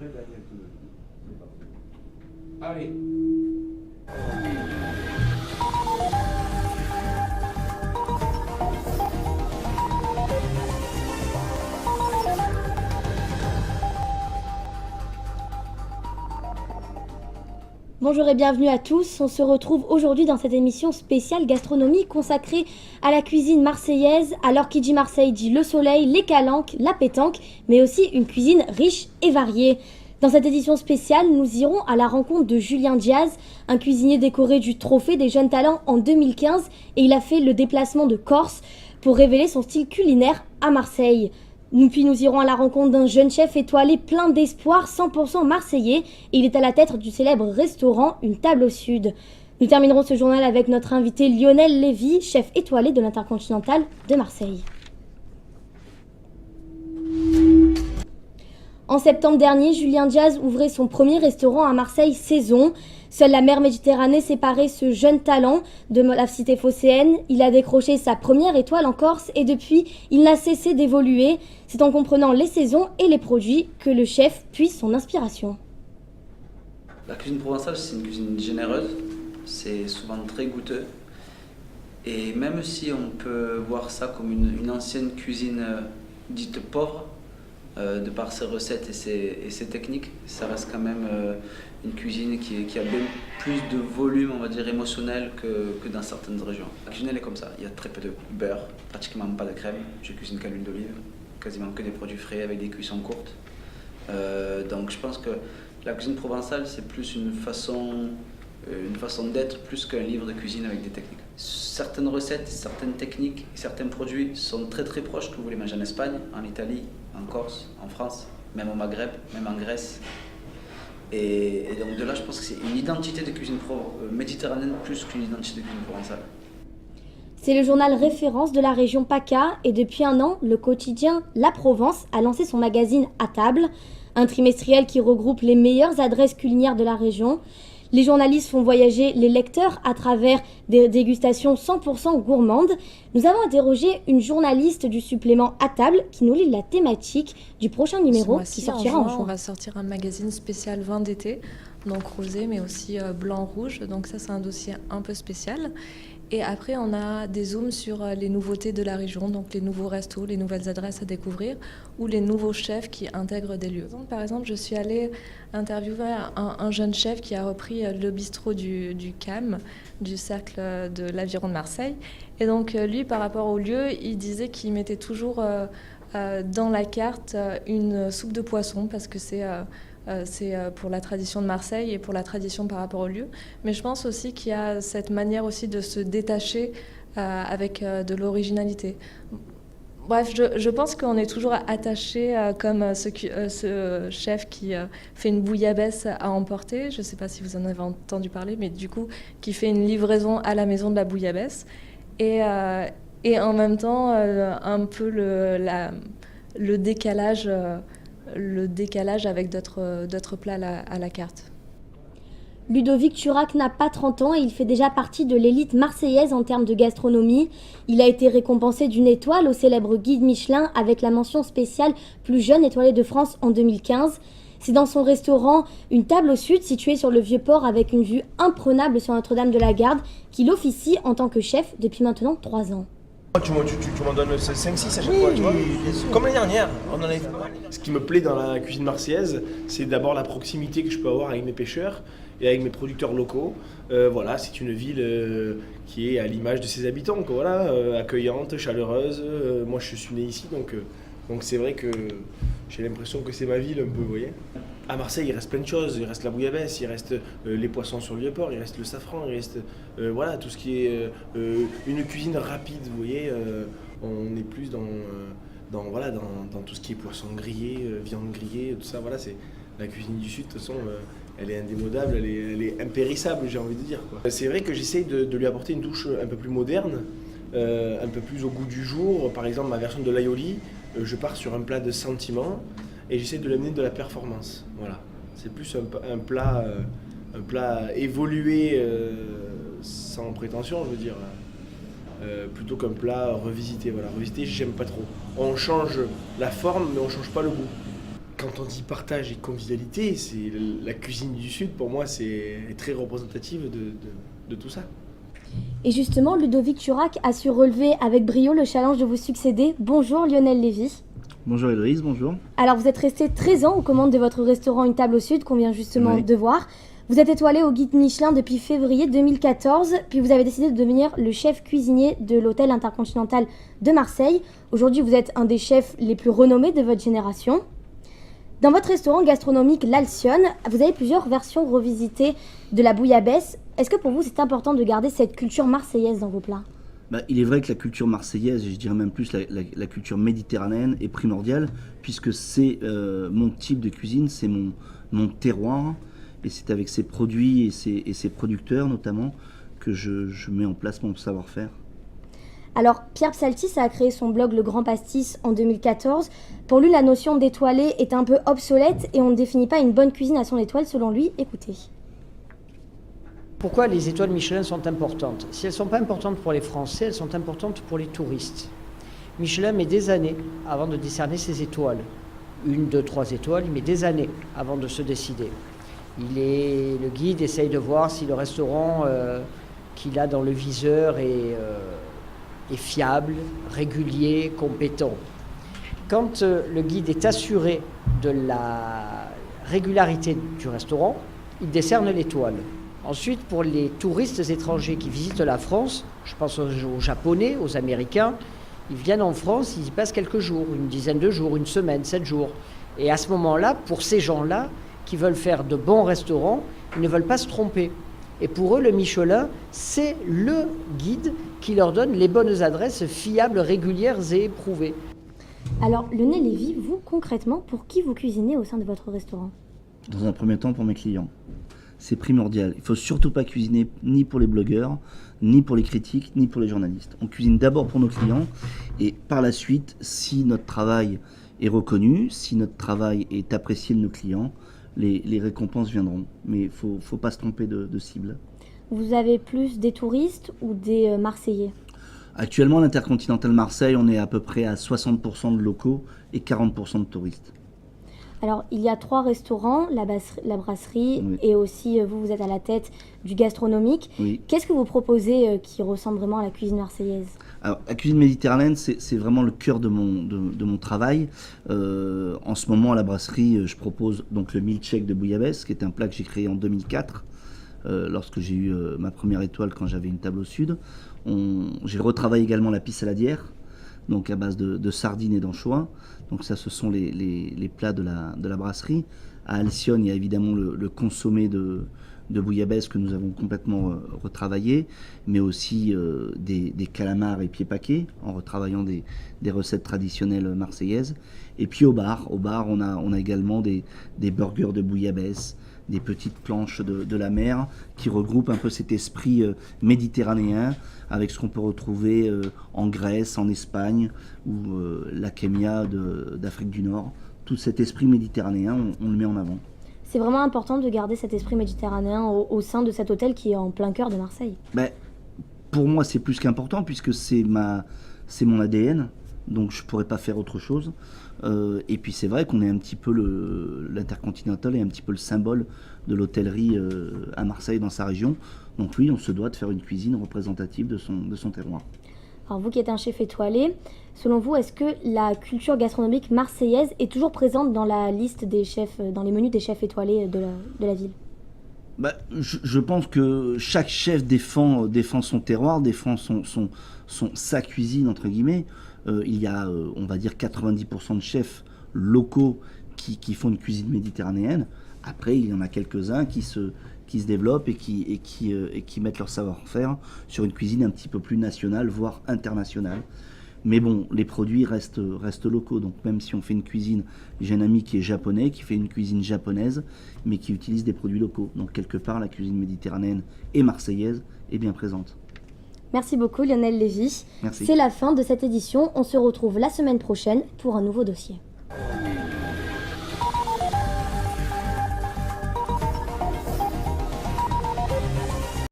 prêt, Daniel te le dit. C'est parti. Allez. Bonjour et bienvenue à tous, on se retrouve aujourd'hui dans cette émission spéciale gastronomie consacrée à la cuisine marseillaise. Alors qui dit Marseille dit le soleil, les calanques, la pétanque, mais aussi une cuisine riche et variée. Dans cette édition spéciale, nous irons à la rencontre de Julien Diaz, un cuisinier décoré du Trophée des Jeunes Talents en 2015, et il a fait le déplacement de Corse pour révéler son style culinaire à Marseille. Puis nous irons à la rencontre d'un jeune chef étoilé plein d'espoir, 100% marseillais, et il est à la tête du célèbre restaurant Une Table au Sud. Nous terminerons ce journal avec notre invité Lionel Lévy, chef étoilé de l'Intercontinental de Marseille. En septembre dernier, Julien Diaz ouvrait son premier restaurant à Marseille Saison. Seule la mer Méditerranée séparait ce jeune talent de la cité phocéenne. Il a décroché sa première étoile en Corse et depuis, il n'a cessé d'évoluer. C'est en comprenant les saisons et les produits que le chef puise son inspiration. La cuisine provençale, c'est une cuisine généreuse, c'est souvent très goûteux. Et même si on peut voir ça comme une ancienne cuisine dite pauvre, de par ses recettes et ses techniques, ça reste quand même une cuisine qui a bien plus de volume, on va dire, émotionnel que dans certaines régions. La cuisine, elle est comme ça, il y a très peu de beurre, pratiquement pas de crème, je cuisine qu'à l'huile d'olive, quasiment que des produits frais avec des cuissons courtes. Donc je pense que la cuisine provençale, c'est plus une façon d'être plus qu'un livre de cuisine avec des techniques. Certaines recettes, certaines techniques, certains produits sont très très proches que vous les mangez en Espagne, en Italie, en Corse, en France, même au Maghreb, même en Grèce. Et donc de là, je pense que c'est une identité de cuisine méditerranéenne plus qu'une identité de cuisine provençale. C'est le journal référence de la région PACA et depuis un an, le quotidien La Provence a lancé son magazine À Table, un trimestriel qui regroupe les meilleures adresses culinaires de la région. Les journalistes font voyager les lecteurs à travers des dégustations 100% gourmandes. Nous avons interrogé une journaliste du supplément À Table qui nous lit la thématique du prochain numéro qui sortira en juin. On va sortir un magazine spécial vin d'été, donc rosé mais aussi blanc-rouge. Donc ça, c'est un dossier un peu spécial. Et après, on a des zooms sur les nouveautés de la région, donc les nouveaux restos, les nouvelles adresses à découvrir ou les nouveaux chefs qui intègrent des lieux. Par exemple, je suis allée interviewer un jeune chef qui a repris le bistrot du CAM, du Cercle de l'Aviron de Marseille. Et donc, lui, par rapport au lieu, il disait qu'il mettait toujours dans la carte une soupe de poisson parce que c'est pour la tradition de Marseille et pour la tradition par rapport au lieu. Mais je pense aussi qu'il y a cette manière aussi de se détacher avec de l'originalité. Bref, je pense qu'on est toujours attaché comme ce chef qui fait une bouillabaisse à emporter. Je ne sais pas si vous en avez entendu parler, mais du coup, qui fait une livraison à la maison de la bouillabaisse. Et en même temps, un peu le décalage avec d'autres plats à la carte. Ludovic Turac n'a pas 30 ans et il fait déjà partie de l'élite marseillaise en termes de gastronomie. Il a été récompensé d'une étoile au célèbre guide Michelin avec la mention spéciale plus jeune étoilé de France en 2015. C'est dans son restaurant Une Table au Sud, situé sur le Vieux-Port avec une vue imprenable sur Notre-Dame de la Garde, qu'il officie en tant que chef depuis maintenant 3 ans. Tu m'en donnes 5-6 à chaque fois, tu vois. Comme l'année dernière, on en avait fait. Ce qui me plaît dans la cuisine marseillaise, c'est d'abord la proximité que je peux avoir avec mes pêcheurs et avec mes producteurs locaux. Voilà, c'est une ville qui est à l'image de ses habitants, quoi, voilà, accueillante, chaleureuse. Moi, je suis né ici, donc c'est vrai que j'ai l'impression que c'est ma ville un peu, vous voyez. À Marseille, il reste plein de choses. Il reste la bouillabaisse, il reste les poissons sur le Vieux-Port, il reste le safran, il reste voilà, tout ce qui est une cuisine rapide, vous voyez. On est plus dans tout ce qui est poisson grillé, viande grillée, tout ça. Voilà, c'est la cuisine du Sud, de toute façon, elle est indémodable, elle est impérissable, j'ai envie de dire, quoi. C'est vrai que j'essaye de lui apporter une touche un peu plus moderne, un peu plus au goût du jour. Par exemple, ma version de l'aioli, je pars sur un plat de sentiment. Et j'essaie de l'amener de la performance. Voilà. C'est plus un plat évolué sans prétention, je veux dire. Plutôt qu'un plat revisité. Voilà. Revisité, j'aime pas trop. On change la forme, mais on change pas le goût. quand on dit partage et convivialité, c'est la cuisine du Sud, pour moi, c'est très représentative de tout ça. Et justement, Ludovic Turac a su relever avec brio le challenge de vous succéder. Bonjour Lionel Lévy. Bonjour Héloïse, bonjour. Alors vous êtes resté 13 ans aux commandes de votre restaurant Une Table au Sud qu'on vient justement de voir. Vous êtes étoilé au guide Michelin depuis février 2014, puis vous avez décidé de devenir le chef cuisinier de l'hôtel Intercontinental de Marseille. Aujourd'hui, vous êtes un des chefs les plus renommés de votre génération. Dans votre restaurant gastronomique L'Alcyone, vous avez plusieurs versions revisitées de la bouillabaisse. Est-ce que pour vous, c'est important de garder cette culture marseillaise dans vos plats ? Il est vrai que la culture marseillaise, et je dirais même plus la culture méditerranéenne, est primordiale, puisque c'est mon type de cuisine, c'est mon terroir. Et c'est avec ces produits et ces producteurs notamment que je mets en place mon savoir-faire. Alors Pierre Psaltis a créé son blog Le Grand Pastis en 2014. Pour lui, la notion d'étoilé est un peu obsolète et on ne définit pas une bonne cuisine à son étoile selon lui. Écoutez. Pourquoi les étoiles Michelin sont importantes ? Si elles ne sont pas importantes pour les Français, elles sont importantes pour les touristes. Michelin met des années avant de décerner ses étoiles. 1, 2, 3 étoiles, il met des années avant de se décider. Le guide essaye de voir si le restaurant qu'il a dans le viseur est fiable, régulier, compétent. Quand le guide est assuré de la régularité du restaurant, il décerne l'étoile. Ensuite, pour les touristes étrangers qui visitent la France, je pense aux Japonais, aux Américains, ils viennent en France, ils y passent quelques jours, une dizaine de jours, une semaine, 7 jours. Et à ce moment-là, pour ces gens-là, qui veulent faire de bons restaurants, ils ne veulent pas se tromper. Et pour eux, le Michelin, c'est le guide qui leur donne les bonnes adresses fiables, régulières et éprouvées. Alors, Lionel Lévy, vous, concrètement, pour qui vous cuisinez au sein de votre restaurant ? Dans un premier temps, pour mes clients. C'est primordial. Il ne faut surtout pas cuisiner ni pour les blogueurs, ni pour les critiques, ni pour les journalistes. On cuisine d'abord pour nos clients et par la suite, si notre travail est reconnu, si notre travail est apprécié de nos clients, les récompenses viendront. Mais il ne faut pas se tromper de cible. Vous avez plus des touristes ou des Marseillais ? Actuellement, l'Intercontinental Marseille, on est à peu près à 60% de locaux et 40% de touristes. Alors, il y a 3 restaurants, la brasserie Oui. et aussi vous êtes à la tête du gastronomique. Oui. Qu'est-ce que vous proposez qui ressemble vraiment à la cuisine marseillaise ? Alors, la cuisine méditerranéenne, c'est vraiment le cœur de mon travail. En ce moment, à la brasserie, je propose donc le milkshake de bouillabaisse, qui est un plat que j'ai créé en 2004, lorsque j'ai eu ma première étoile quand j'avais Une Table au Sud. J'ai retravaillé également la pisse saladière, donc à base de sardines et d'anchois. Donc ça, ce sont les plats de la brasserie. À Alcyone, il y a évidemment le consommé de bouillabaisse que nous avons complètement retravaillé, mais aussi des calamars et pieds paquets, en retravaillant des recettes traditionnelles marseillaises. Et puis au bar, on a également des burgers de bouillabaisse, des petites planches de la mer qui regroupent un peu cet esprit méditerranéen avec ce qu'on peut retrouver en Grèce, en Espagne ou la Kémia d'Afrique du Nord. Tout cet esprit méditerranéen, on le met en avant. C'est vraiment important de garder cet esprit méditerranéen au sein de cet hôtel qui est en plein cœur de Marseille. Pour moi, c'est plus qu'important puisque c'est mon ADN, donc je ne pourrais pas faire autre chose. Et puis c'est vrai qu'on est un petit peu l'Intercontinental est un petit peu le symbole de l'hôtellerie à Marseille, dans sa région. Donc oui, on se doit de faire une cuisine représentative de son terroir. Alors vous qui êtes un chef étoilé, selon vous, est-ce que la culture gastronomique marseillaise est toujours présente dans la liste des chefs, dans les menus des chefs étoilés de la ville ? Je pense que chaque chef défend son terroir, défend sa cuisine, entre guillemets. Il y a, on va dire, 90% de chefs locaux qui font une cuisine méditerranéenne. Après, il y en a quelques-uns qui se développent et qui mettent leur savoir-faire sur une cuisine un petit peu plus nationale, voire internationale. Mais bon, les produits restent locaux. Donc même si on fait une cuisine, j'ai un ami qui est japonais, qui fait une cuisine japonaise, mais qui utilise des produits locaux. Donc quelque part, la cuisine méditerranéenne et marseillaise est bien présente. Merci beaucoup Lionel Lévy. Merci. C'est la fin de cette édition. On se retrouve la semaine prochaine pour un nouveau dossier.